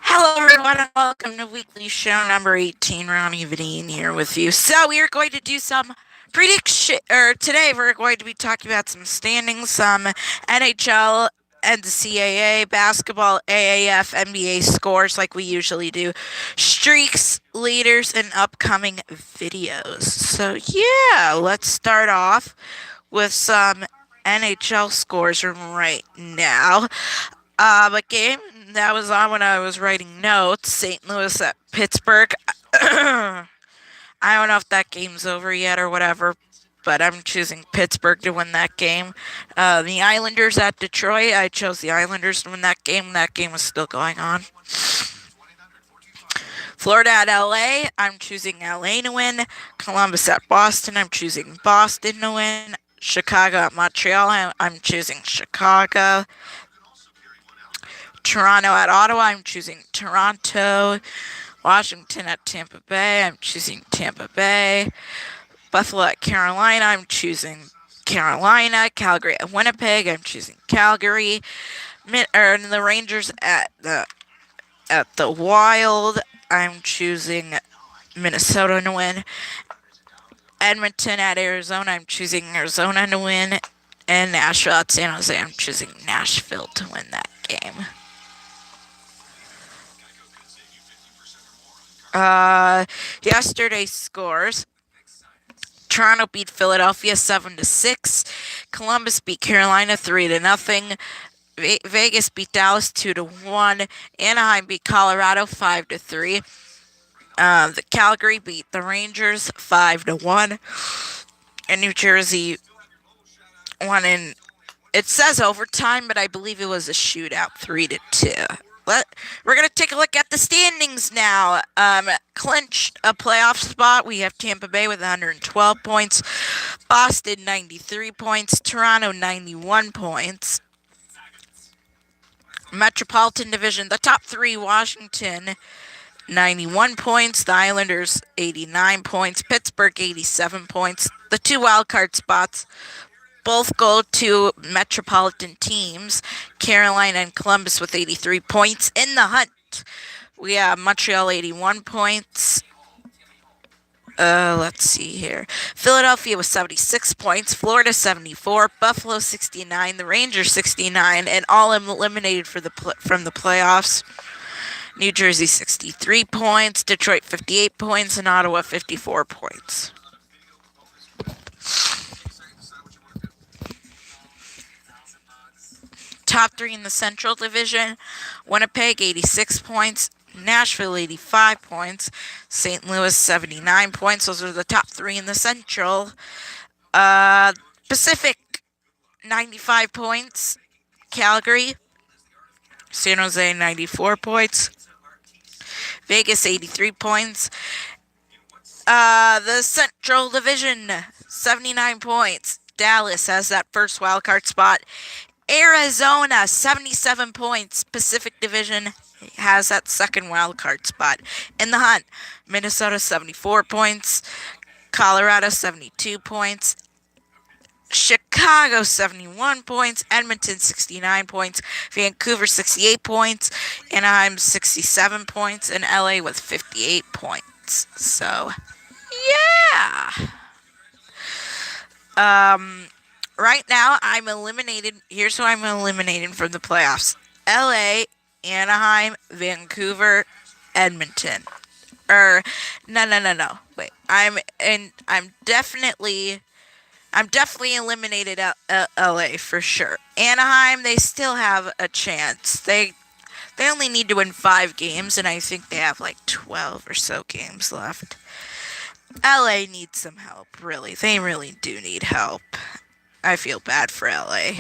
Hello, everyone, and welcome to weekly show number 18. Ronnie Vadine here with you. So we are going to do some prediction. Or today we're going to be talking about some standings, some NHL, NCAA, basketball, AAF, NBA scores, like we usually do, streaks, leaders, and upcoming videos. So yeah, let's start off with some NHL scores right now. A game that was on when I was writing notes, St. Louis at Pittsburgh. I don't know if that game's over yet or whatever, but I'm choosing Pittsburgh to win that game. The Islanders at Detroit, I chose the Islanders to win that game. That game was still going on. Florida at LA, I'm choosing LA to win. Columbus at Boston, I'm choosing Boston to win. Chicago at Montreal, I'm choosing Chicago. Toronto at Ottawa, I'm choosing Toronto. Washington at Tampa Bay, I'm choosing Tampa Bay. Buffalo at Carolina, I'm choosing Carolina. Calgary at Winnipeg, I'm choosing Calgary. The Rangers at the Wild, I'm choosing Minnesota to win. Edmonton at Arizona, I'm choosing Arizona to win. And Nashville at San Jose, I'm choosing Nashville to win that game. Yesterday's scores. Toronto beat Philadelphia 7-6. Columbus beat Carolina 3-0. Vegas beat Dallas 2-1. Anaheim beat Colorado 5-3. The Calgary beat the Rangers 5-1. And New Jersey won in, it says overtime, but I believe it was a shootout 3-2. We're going to take a look at the standings now. Clinched a playoff spot. We have Tampa Bay with 112 points. Boston, 93 points. Toronto, 91 points. Metropolitan Division, the top three, Washington, 91 points. The Islanders, 89 points. Pittsburgh, 87 points. The two wildcard spots both go to metropolitan teams, Carolina and Columbus with 83 points. In the hunt, we have Montreal 81 points. Let's see here. Philadelphia with 76 points, Florida 74, Buffalo 69, the Rangers 69, and all eliminated from the playoffs. New Jersey 63 points, Detroit 58 points, and Ottawa 54 points. Top three in the Central Division, Winnipeg 86 points, Nashville 85 points, St. Louis 79 points. Those are the top three in the Central. Pacific 95 points, Calgary, San Jose 94 points, Vegas 83 points. The Central Division 79 points. Dallas has that first wildcard spot. Arizona, 77 points. Pacific Division has that second wildcard spot. In the hunt, Minnesota, 74 points. Colorado, 72 points. Chicago, 71 points. Edmonton, 69 points. Vancouver, 68 points. Anaheim, 67 points. And LA with 58 points. So, yeah. Right now, I'm eliminated. Here's who I'm eliminating from the playoffs: LA, Anaheim, Vancouver, Edmonton. No. Wait, I'm definitely eliminated LA for sure. Anaheim, they still have a chance. They only need to win 5 games, and I think they have like 12 or so games left. LA needs some help, really. They really do need help. I feel bad for LA.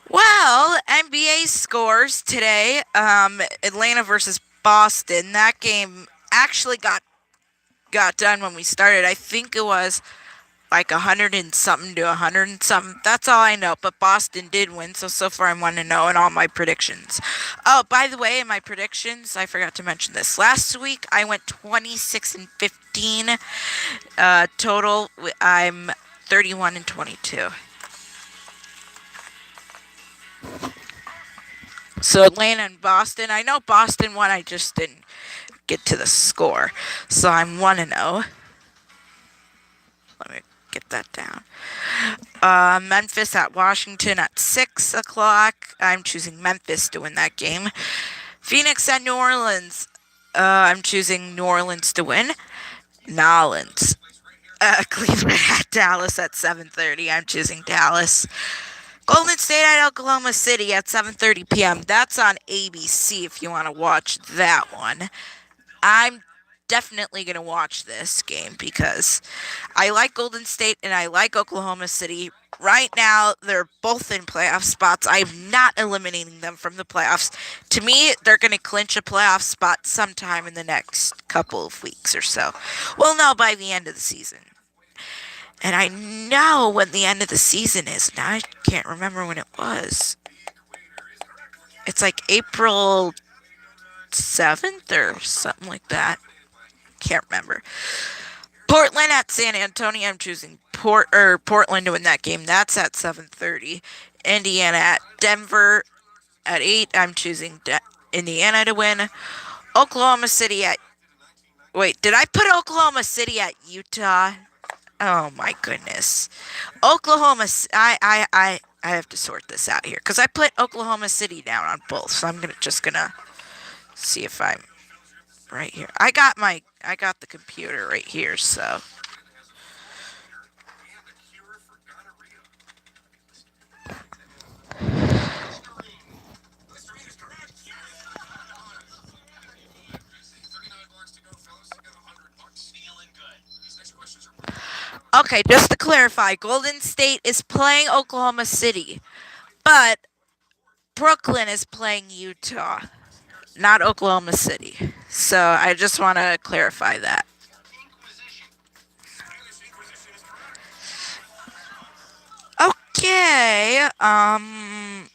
Well, NBA scores today. Atlanta versus Boston. That game actually got done when we started. I think it was like 100 and something to 100 and something. That's all I know. But Boston did win, so far I'm 1-0 in all my predictions. Oh, by the way, in my predictions, I forgot to mention this. Last week I went 26-15 total. I'm 31-22. So Atlanta and Boston. I know Boston won. I just didn't get to the score. So I'm 1-0. Let me get that down. Memphis at Washington at 6 o'clock. I'm choosing Memphis to win that game. Phoenix at New Orleans. I'm choosing New Orleans to win. Nolans. Cleveland at Dallas at 7:30. I'm choosing Dallas. Golden State at Oklahoma City at 7:30 p.m. That's on ABC if you want to watch that one. I'm definitely going to watch this game because I like Golden State and I like Oklahoma City. Right now, they're both in playoff spots. I'm not eliminating them from the playoffs. To me, they're going to clinch a playoff spot sometime in the next couple of weeks or so. We'll know by the end of the season. And I know when the end of the season is. Now I can't remember when it was. It's like April 7th or something like that. Can't remember. Portland at San Antonio. I'm choosing Portland to win that game. That's at 7:30. Indiana at Denver at 8. I'm choosing Indiana to win. Oklahoma City at. Wait, did I put Oklahoma City at Utah? Oh my goodness. Oklahoma. I have to sort this out here because I put Oklahoma City down on both. So I'm just gonna see if I'm right here. I got the computer right here. So okay, just to clarify, Golden State is playing Oklahoma City, but Brooklyn is playing Utah, not Oklahoma City. So I just want to clarify that. Okay. I'm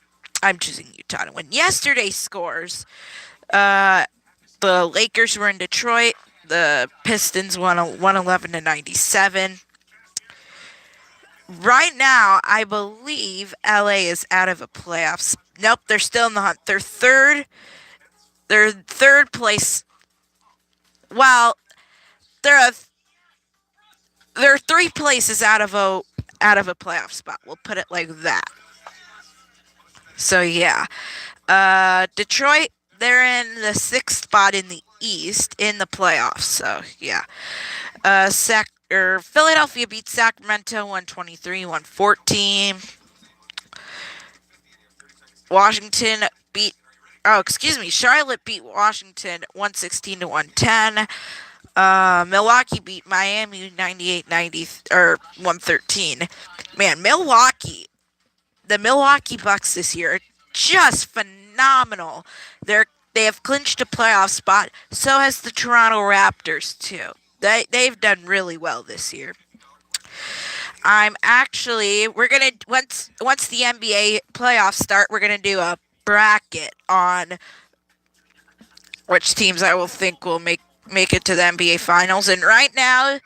choosing Utah to win. Yesterday's scores. Uh, the Lakers were in Detroit. The Pistons won 111 to 97. Right now, I believe LA is out of a playoffs. Nope, they're still in the hunt. They're third. They're third place. Well, they're a, they're three places out of a playoff spot. We'll put it like that. So yeah, Detroit, they're in the sixth spot in the East in the playoffs. So yeah, Philadelphia beat Sacramento 123-114. Washington beat. Oh, excuse me. Charlotte beat Washington 116-110. Milwaukee beat Miami 98-90 or 113. Man, the Milwaukee Bucks this year are just phenomenal. They have clinched a playoff spot. So has the Toronto Raptors too. They've done really well this year. We're gonna once the NBA playoffs start, we're gonna do a bracket on which teams I will think will make it to the NBA finals. And right now,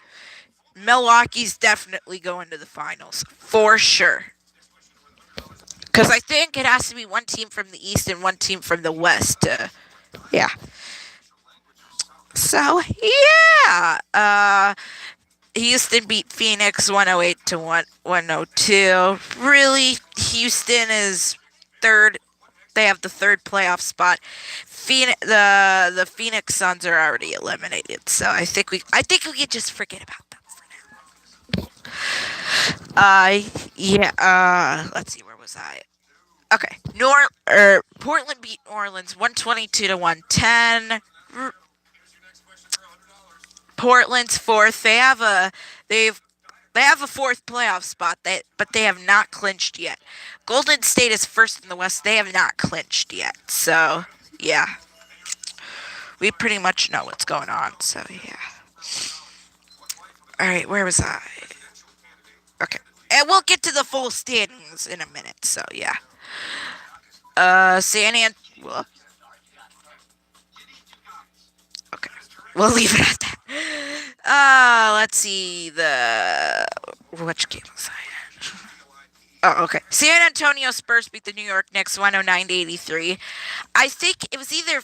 Milwaukee's definitely going to the finals for sure. Because I think it has to be one team from the East and one team from the West. Yeah. So yeah. Houston beat Phoenix 108 to 102. Really, Houston is third. They have the third playoff spot. The Phoenix Suns are already eliminated, so I think we could just forget about them for now. Yeah. Let's see, where was I? Okay, Portland beat New Orleans 122 to 110. Portland's fourth. They have a fourth playoff spot, but they have not clinched yet. Golden State is first in the West. They have not clinched yet. So, yeah. We pretty much know what's going on. So, yeah. All right, where was I? Okay. And we'll get to the full standings in a minute. So, yeah. San Antonio. Okay. We'll leave it at that. Let's see which game was I in? Oh, okay. San Antonio Spurs beat the New York Knicks 109-83. I think it was either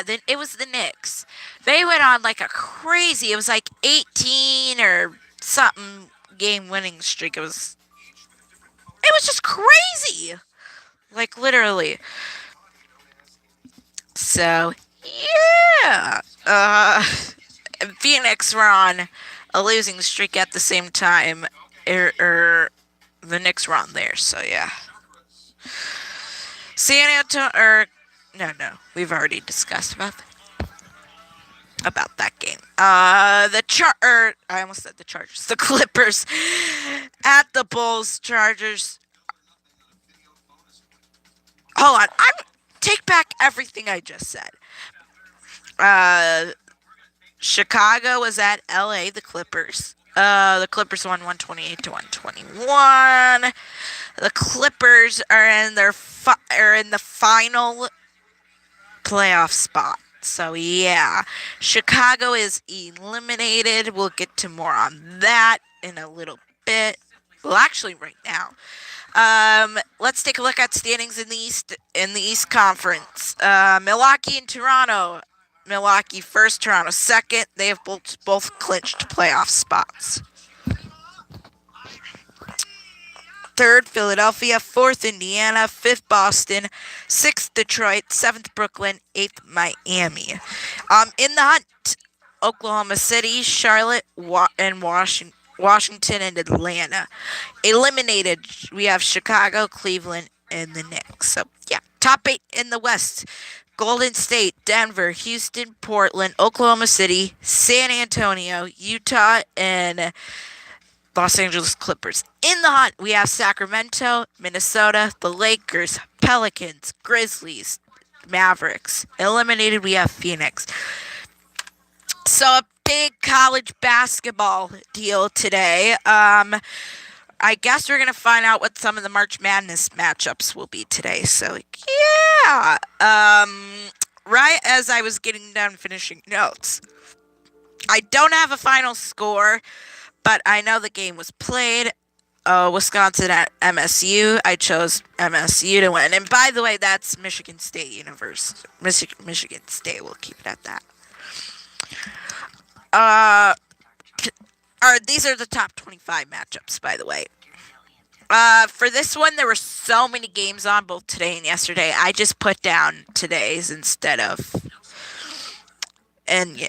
then it was the Knicks. They went on like a crazy. It was like 18 or something game winning streak. It was just crazy. Like literally. So, yeah. Phoenix were on a losing streak at the same time. The Knicks were on theirs. So, yeah. San Antonio, no, we've already discussed about that game. I almost said the Chargers, the Clippers at the Bulls. Chargers. Hold on, take back everything I just said. Uh, Chicago was at LA. The Clippers. The Clippers won 128 to 121. The Clippers are in the final playoff spot. So yeah, Chicago is eliminated. We'll get to more on that in a little bit. Well, actually, right now. Let's take a look at standings in the East Conference. Milwaukee and Toronto. Milwaukee first, Toronto second. They have both clinched playoff spots. Third, Philadelphia. Fourth, Indiana. Fifth, Boston. Sixth, Detroit. Seventh, Brooklyn. Eighth, Miami. In the hunt, Oklahoma City, Charlotte, and Washington, and Atlanta. Eliminated, we have Chicago, Cleveland, and the Knicks. So, yeah, top 8 in the West. Golden State, Denver, Houston, Portland, Oklahoma City, San Antonio, Utah, and Los Angeles Clippers. In the hunt, we have Sacramento, Minnesota, the Lakers, Pelicans, Grizzlies, Mavericks. Eliminated, we have Phoenix. So a big college basketball deal today. I guess we're going to find out what some of the March Madness matchups will be today. So, yeah. Right as I was getting done finishing notes, I don't have a final score, but I know the game was played. Wisconsin at MSU. I chose MSU to win. And by the way, that's Michigan State University. Michigan State. We'll keep it at that. These are the top 25 matchups, by the way. For this one, there were so many games on both today and yesterday. I just put down today's instead of, and yeah,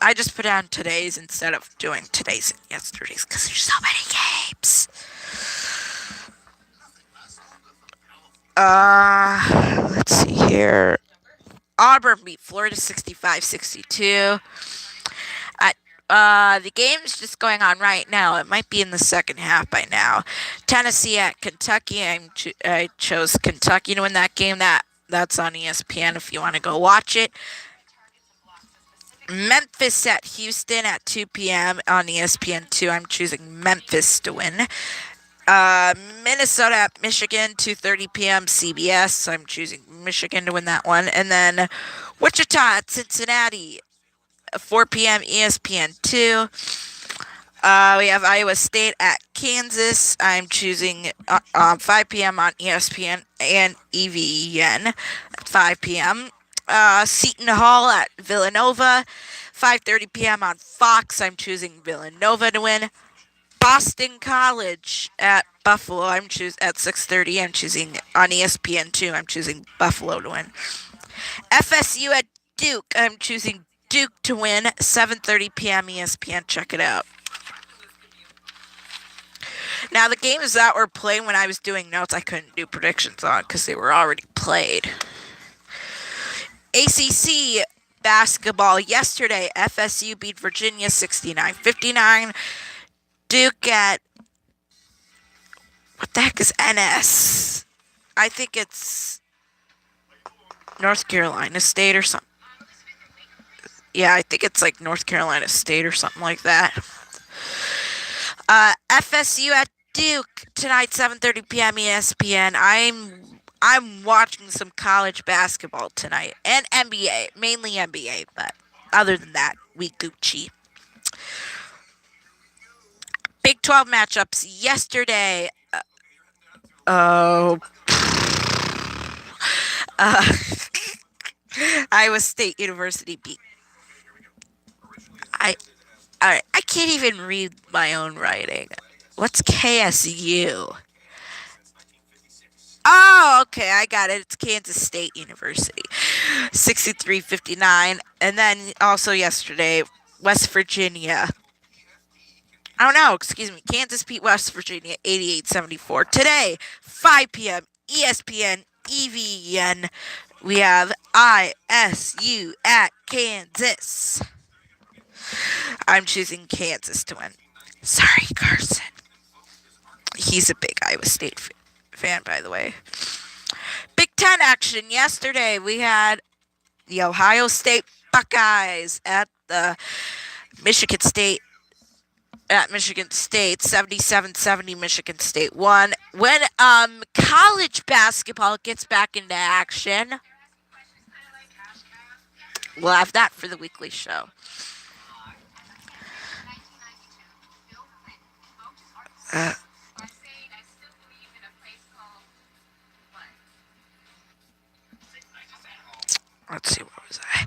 I just put down today's instead of doing today's and yesterday's because there's so many games. Let's see here. Auburn beat Florida 65-62. The game's just going on right now. It might be in the second half by now. Tennessee at Kentucky. I chose Kentucky to win that game. That's on ESPN if you want to go watch it. Memphis at Houston at 2 p.m. on ESPN2. I'm choosing Memphis to win. Minnesota at Michigan, 2:30 p.m. CBS. I'm choosing Michigan to win that one. And then Wichita at Cincinnati, 4 p.m. ESPN2. We have Iowa State at Kansas. I'm choosing 5 p.m. on ESPN and EVEN at 5 p.m. Seton Hall at Villanova, 5:30 p.m. on Fox. I'm choosing Villanova to win. Boston College at Buffalo. At 6:30. I'm choosing on ESPN2. I'm choosing Buffalo to win. FSU at Duke. I'm choosing Duke to win. 7:30 p.m. ESPN. Check it out. Now, the games that were played when I was doing notes, I couldn't do predictions on because they were already played. ACC basketball yesterday. FSU beat Virginia 69-59. Duke at, what the heck is NS? I think it's North Carolina State or something. Yeah, I think it's like North Carolina State or something like that. FSU at Duke tonight, 7:30 p.m. ESPN. I'm watching some college basketball tonight and NBA, mainly NBA, but other than that, we Gucci. Big 12 matchups yesterday. Oh, uh, Iowa State University beat. I I can't even read my own writing. What's KSU? Oh, okay, I got it. It's Kansas State University. 63-59. And then also yesterday, West Virginia. Oh no, excuse me. Kansas beat West Virginia 88-74. Today, 5 p.m. ESPN, EVN. We have ISU at Kansas. I'm choosing Kansas to win. Sorry, Carson. He's a big Iowa State fan, by the way. Big Ten action yesterday. We had the Ohio State Buckeyes at the Michigan State. At Michigan State, 77-70. Michigan State won. When college basketball gets back into action, we'll have that for the weekly show. Let's see, what was I?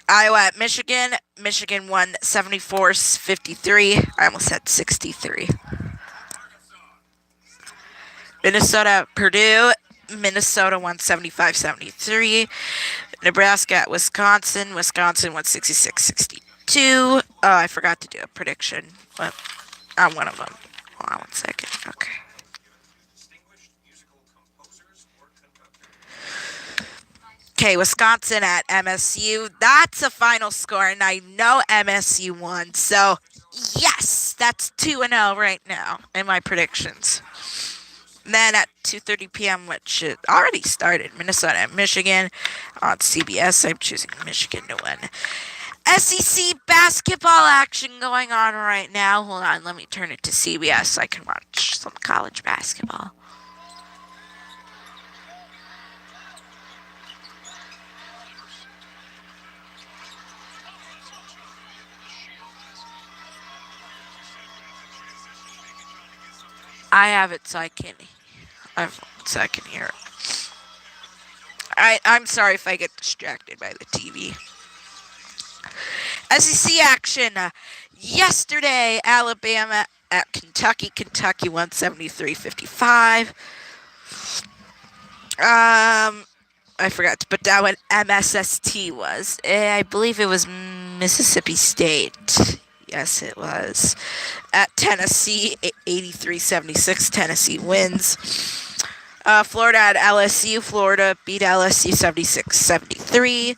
Iowa at Michigan. Michigan won 74-53. I almost said 63. Minnesota at Purdue. Minnesota won 75-73. Nebraska at Wisconsin. Wisconsin won 66-62. Oh, I forgot to do a prediction. But on one of them. Hold on 1 second. Okay. Okay, Wisconsin at MSU. That's a final score, and I know MSU won. So, yes, that's 2-0 right now in my predictions. Then at 2:30 p.m., which it already started, Minnesota at Michigan on CBS. I'm choosing Michigan to win. SEC basketball action going on right now. Hold on, let me turn it to CBS so I can watch some college basketball. I have it so I can hear it. I'm sorry if I get distracted by the TV. SEC action. Yesterday, Alabama at Kentucky. Kentucky won 73-55. I forgot to put down what MSST was. I believe it was Mississippi State. Yes, it was. At Tennessee, 83-76. Tennessee wins. Florida at LSU. Florida beat LSU 76-73.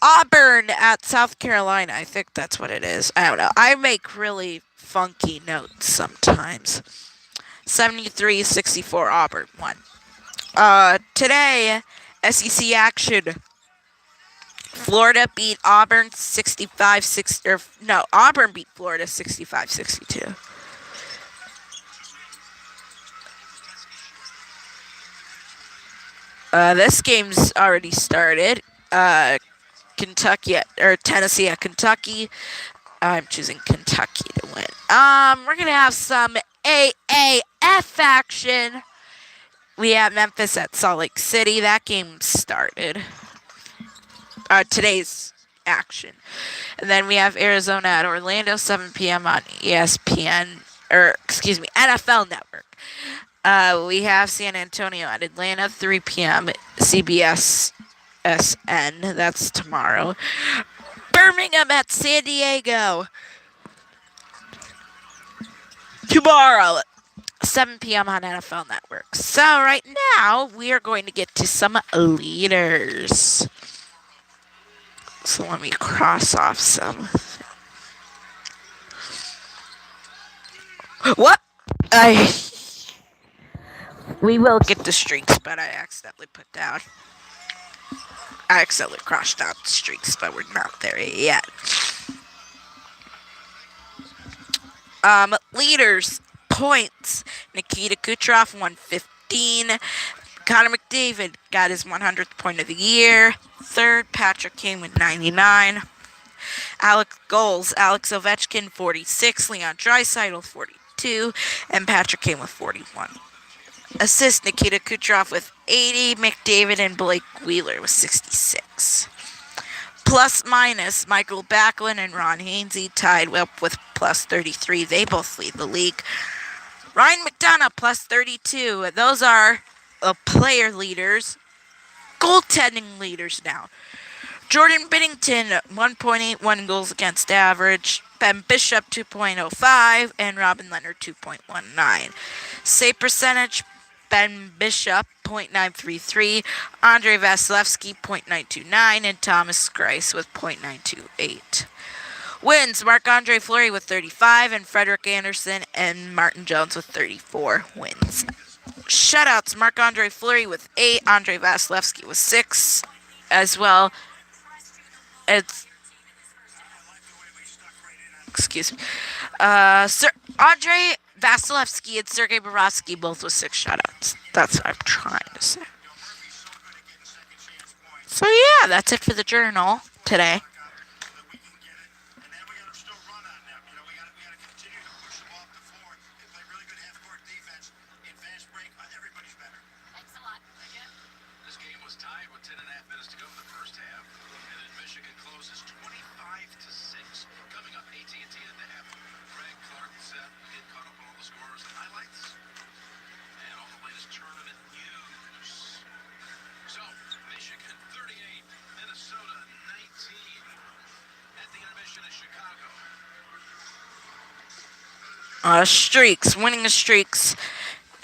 Auburn at South Carolina. I think that's what it is. I don't know. I make really funky notes sometimes. 73-64. Auburn won. Today, SEC action. Florida beat Auburn 65-6. Auburn beat Florida 65-62. This game's already started. Tennessee at Kentucky. I'm choosing Kentucky to win. We're gonna have some AAF action. We have Memphis at Salt Lake City. That game started. Today's action. And then we have Arizona at Orlando, 7 p.m. on NFL Network. We have San Antonio at Atlanta, 3 p.m. CBS SN. That's tomorrow. Birmingham at San Diego. Tomorrow, 7 p.m. on NFL Network. So right now, we are going to get to some leaders. So let me cross off some. What? We will get the streaks, but I accidentally crossed out the streaks, but we're not there yet. Leaders, points. Nikita Kucherov, 115. Connor McDavid got his 100th point of the year. Third, Patrick Kane with 99. Alex Ovechkin, 46. Leon Draisaitl, 42. And Patrick Kane with 41. Assist Nikita Kucherov with 80. McDavid and Blake Wheeler with 66. Plus minus, Michael Backlund and Ron Hainsey tied up with plus 33. They both lead the league. Ryan McDonough plus 32. Those are player leaders. Goaltending leaders now. Jordan Binnington, 1.81 goals against average. Ben Bishop, 2.05. And Robin Leonard, 2.19. Save percentage, Ben Bishop, .933. Andrei Vasilevsky, .929. And Thomas Greiss with .928. Wins, Marc-Andre Fleury with 35. And Frederik Andersen and Martin Jones with 34 wins. Shutouts, Marc-Andre Fleury with 8. Andrei Vasilevsky with 6 as well. It's excuse me. Andrei Vasilevsky and Sergei Bobrovsky both with 6 shutouts. That's what I'm trying to say. So yeah, that's it for the journal today. Tied with 10.5 minutes to go in the first half, and then Michigan closes 25-6. Coming up, AT&T at the half. Greg, Clark, Seth, get caught up on all the scores and highlights, and all the latest tournament news. So, Michigan 38, Minnesota 19. At the intermission in Chicago. Streaks, winning the streaks.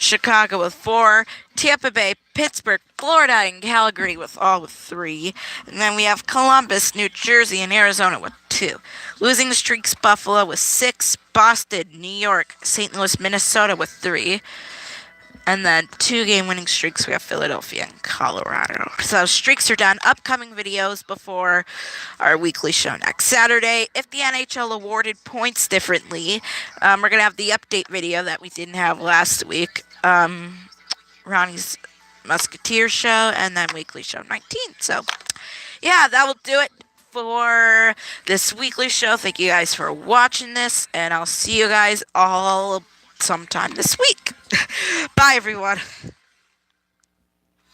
Chicago with 4, Tampa Bay, Pittsburgh, Florida, and Calgary with 3. And then we have Columbus, New Jersey, and Arizona with 2. Losing the streaks, Buffalo with 6, Boston, New York, St. Louis, Minnesota with 3. And then 2-game winning streaks, we have Philadelphia and Colorado. So streaks are done. Upcoming videos before our weekly show next Saturday. If the NHL awarded points differently, we're going to have the update video that we didn't have last week. Ronnie's Musketeer show, and then weekly show 19. So, yeah, that will do it for this weekly show. Thank you guys for watching this, and I'll see you guys all sometime this week. Bye, everyone.